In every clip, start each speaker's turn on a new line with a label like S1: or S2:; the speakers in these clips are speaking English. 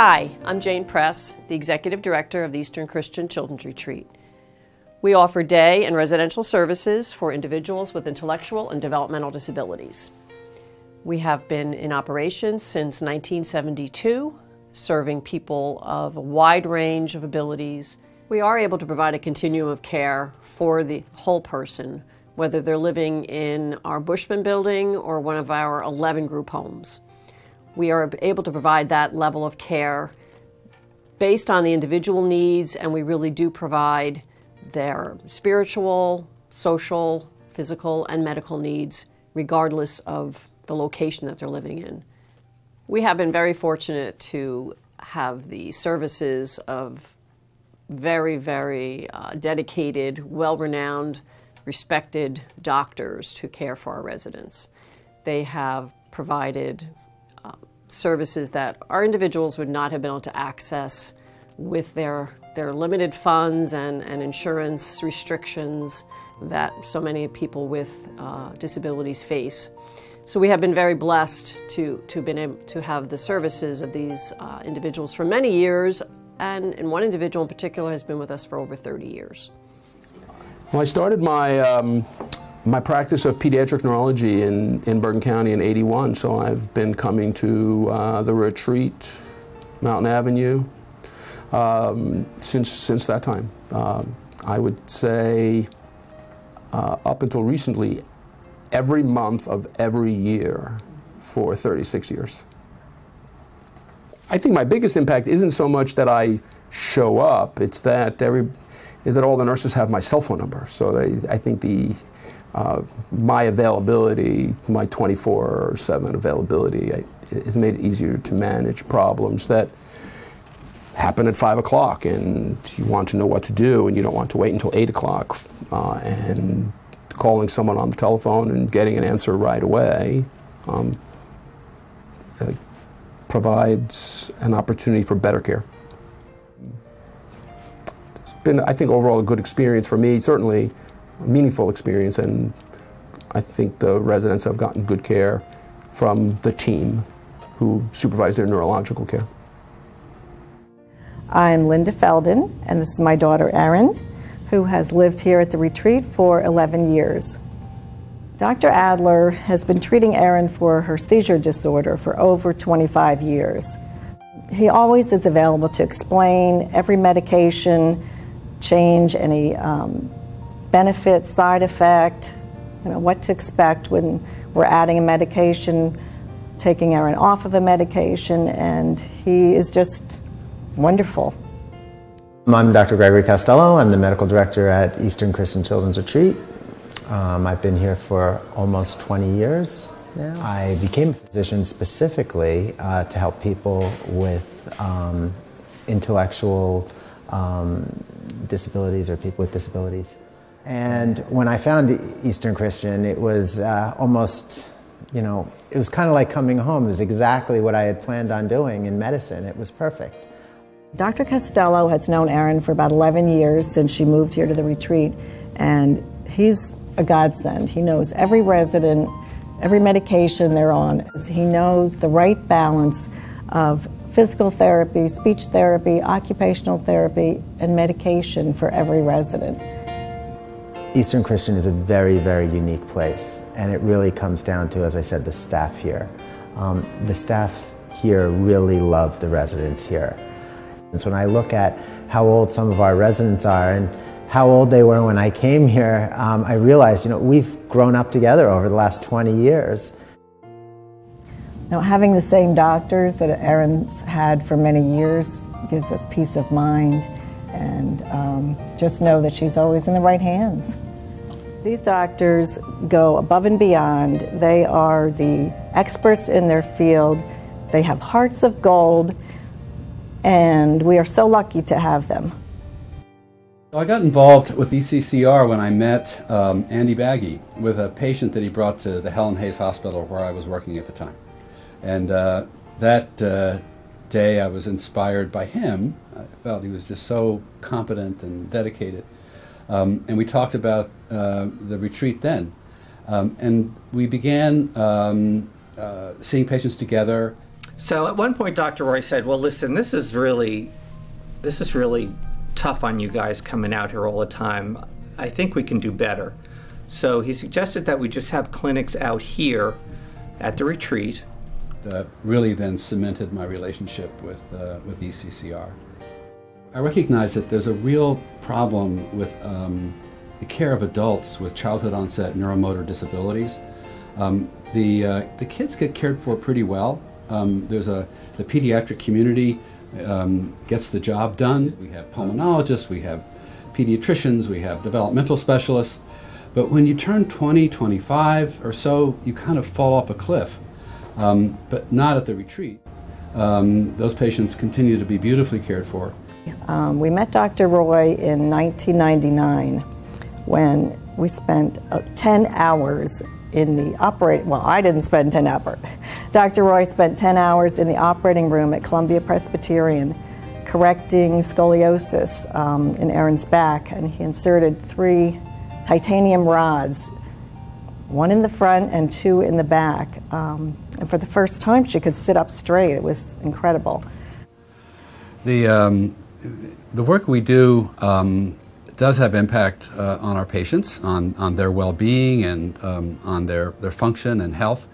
S1: Hi, I'm Jane Press, the Executive Director of the Eastern Christian Children's Retreat. We offer day and residential services for individuals with intellectual and developmental disabilities. We have been in operation since 1972, serving people of a wide range of abilities. We are able to provide a continuum of care for the whole person, whether they're living in our Bushman building or one of our 11 group homes. We are able to provide that level of care based on the individual needs, and we really do provide their spiritual, social, physical, and medical needs, regardless of the location that they're living in. We have been very fortunate to have the services of very dedicated, well-renowned, respected doctors to care for our residents. They have provided services that our individuals would not have been able to access with their limited funds and insurance restrictions that so many people with disabilities face. So we have been very blessed to have the services of these individuals for many years, and one individual in particular has been with us for over 30 years.
S2: Well, I started my practice of pediatric neurology in Bergen County in '81, so I've been coming to the retreat, Mountain Avenue, since that time. I would say up until recently, every month of every year for 36 years. I think my biggest impact isn't so much that I show up, it's that all the nurses have my cell phone number. So I think my availability, my 24/7 availability, has made it easier to manage problems that happen at 5 o'clock, and you want to know what to do, and you don't want to wait until 8 o'clock, and calling someone on the telephone and getting an answer right away provides an opportunity for better care. It's been, I think, overall a good experience for me, certainly a meaningful experience, and I think the residents have gotten good care from the team who supervise their neurological care.
S3: I'm Linda Feldon, and this is my daughter Erin, who has lived here at the retreat for 11 years. Dr. Adler has been treating Erin for her seizure disorder for over 25 years. He always is available to explain every medication, change any benefit, side effect, what to expect when we're adding a medication, taking Erin off of a medication, and he is just wonderful.
S4: I'm Dr. Gregory Costello. I'm the medical director at Eastern Christian Children's Retreat. I've been here for almost 20 years now. I became a physician specifically to help people with intellectual disabilities or people with disabilities. And when I found Eastern Christian, it was almost, it was kind of like coming home. It was exactly what I had planned on doing in medicine. It was perfect.
S3: Dr. Costello has known Erin for about 11 years since she moved here to the retreat, and he's a godsend. He knows every resident, every medication they're on. He knows the right balance of physical therapy, speech therapy, occupational therapy, and medication for every resident.
S4: Eastern Christian is a very unique place, and it really comes down to, as I said, the staff here. The staff here really love the residents here. And so when I look at how old some of our residents are and how old they were when I came here, I realized, we've grown up together over the last 20 years.
S3: Now, having the same doctors that Erin's had for many years gives us peace of mind, and just know that she's always in the right hands. These doctors go above and beyond. They are the experts in their field. They have hearts of gold, and we are so lucky to have them.
S5: I got involved with ECCR when I met Andy Baggy with a patient that he brought to the Helen Hayes Hospital where I was working at the time. And that day I was inspired by him. I felt he was just so competent and dedicated. And we talked about the retreat then. And we began seeing patients together.
S6: So at one point, Dr. Roy said, well, listen, this is really tough on you guys coming out here all the time. I think we can do better. So he suggested that we just have clinics out here at the retreat.
S5: That really then cemented my relationship with ECCR. I recognize that there's a real problem with the care of adults with childhood onset neuromotor disabilities. The kids get cared for pretty well. The pediatric community gets the job done. We have pulmonologists, we have pediatricians, we have developmental specialists. But when you turn 20, 25 or so, you kind of fall off a cliff. But not at the retreat. Those patients continue to be beautifully cared for.
S3: We met Dr. Roy in 1999 when we spent 10 hours in the well, I didn't spend 10 hours. Dr. Roy spent 10 hours in the operating room at Columbia Presbyterian correcting scoliosis in Erin's back, and he inserted 3 titanium rods, 1 in the front and 2 in the back. And for the first time, she could sit up straight. It was incredible.
S5: The work we do does have impact on our patients, on their well-being and on their function and health.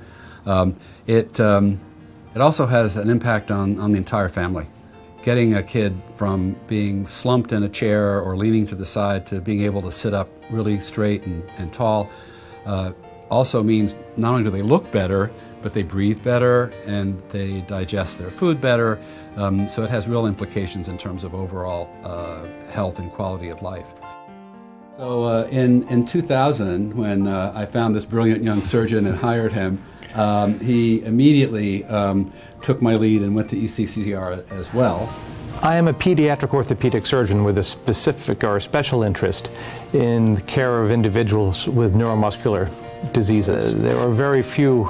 S5: It also has an impact on the entire family. Getting a kid from being slumped in a chair or leaning to the side to being able to sit up really straight and tall also means not only do they look better, but they breathe better and they digest their food better. So it has real implications in terms of overall health and quality of life. So in 2000, when I found this brilliant young surgeon and hired him, he immediately took my lead and went to ECCR as well.
S7: I am a pediatric orthopedic surgeon with a specific or special interest in the care of individuals with neuromuscular diseases. There are very few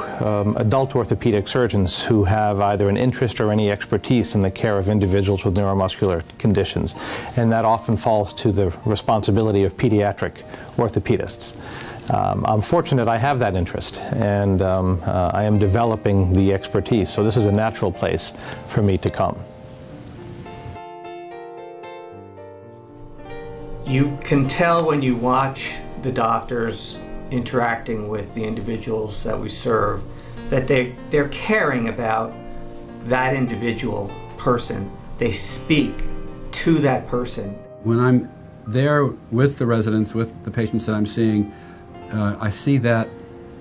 S7: adult orthopedic surgeons who have either an interest or any expertise in the care of individuals with neuromuscular conditions, and that often falls to the responsibility of pediatric orthopedists. I'm fortunate I have that interest, and I am developing the expertise, so this is a natural place for me to come.
S6: You can tell when you watch the doctors interacting with the individuals that we serve that they're caring about that individual person. They speak to that person.
S5: When I'm there with the residents, with the patients that I'm seeing, I see that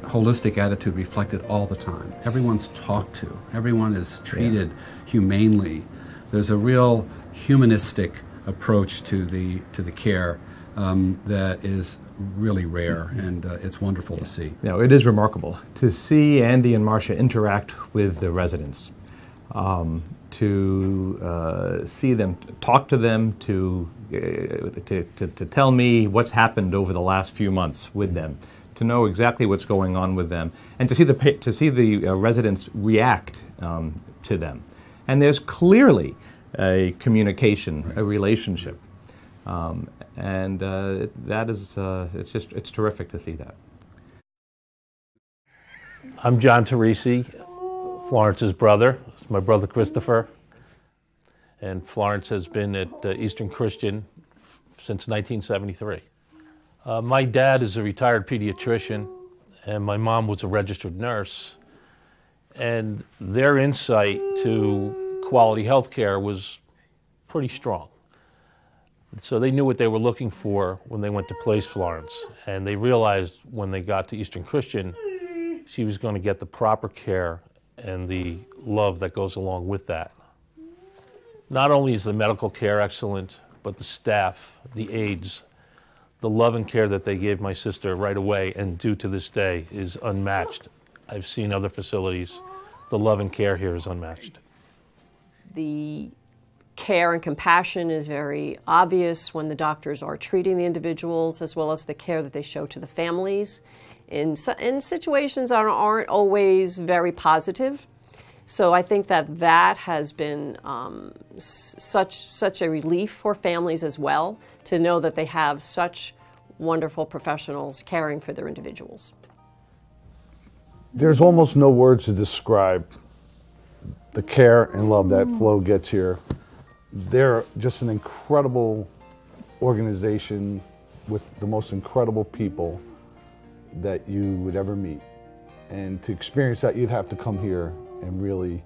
S5: holistic attitude reflected all the time. Everyone's talked to. Everyone is treated humanely. There's a real humanistic approach to the care that is really rare, and it's wonderful to see.
S7: You know, it is remarkable to see Andy and Marcia interact with the residents, to see them, talk to them, to tell me what's happened over the last few months with them, to know exactly what's going on with them, and to see the residents react to them. And there's clearly a communication, a relationship, and that is it's terrific to see that.
S8: I'm John Teresi, Florence's brother. It's my brother Christopher, and Florence has been at Eastern Christian since 1973. My dad is a retired pediatrician, and my mom was a registered nurse, and their insight to quality health care was pretty strong. So they knew what they were looking for when they went to place Florence, and they realized when they got to Eastern Christian, she was going to get the proper care and the love that goes along with that. Not only is the medical care excellent, but the staff, the aides, the love and care that they gave my sister right away and do to this day is unmatched. I've seen other facilities. The love and care here is unmatched.
S1: The care and compassion is very obvious when the doctors are treating the individuals, as well as the care that they show to the families in situations that aren't always very positive. So I think that has been such a relief for families as well, to know that they have such wonderful professionals caring for their individuals.
S9: There's almost no words to describe the care and love that Flo gets here. They're just an incredible organization with the most incredible people that you would ever meet. And to experience that, you'd have to come here and really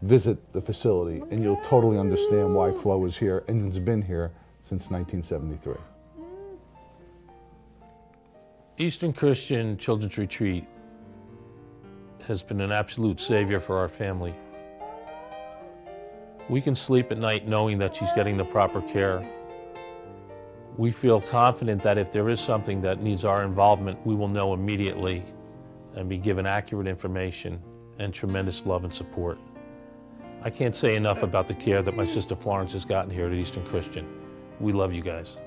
S9: visit the facility, and you'll totally understand why Flo is here and has been here since 1973.
S8: Eastern Christian Children's Retreat has been an absolute savior for our family. We can sleep at night knowing that she's getting the proper care. We feel confident that if there is something that needs our involvement, we will know immediately and be given accurate information and tremendous love and support. I can't say enough about the care that my sister Florence has gotten here at Eastern Christian. We love you guys.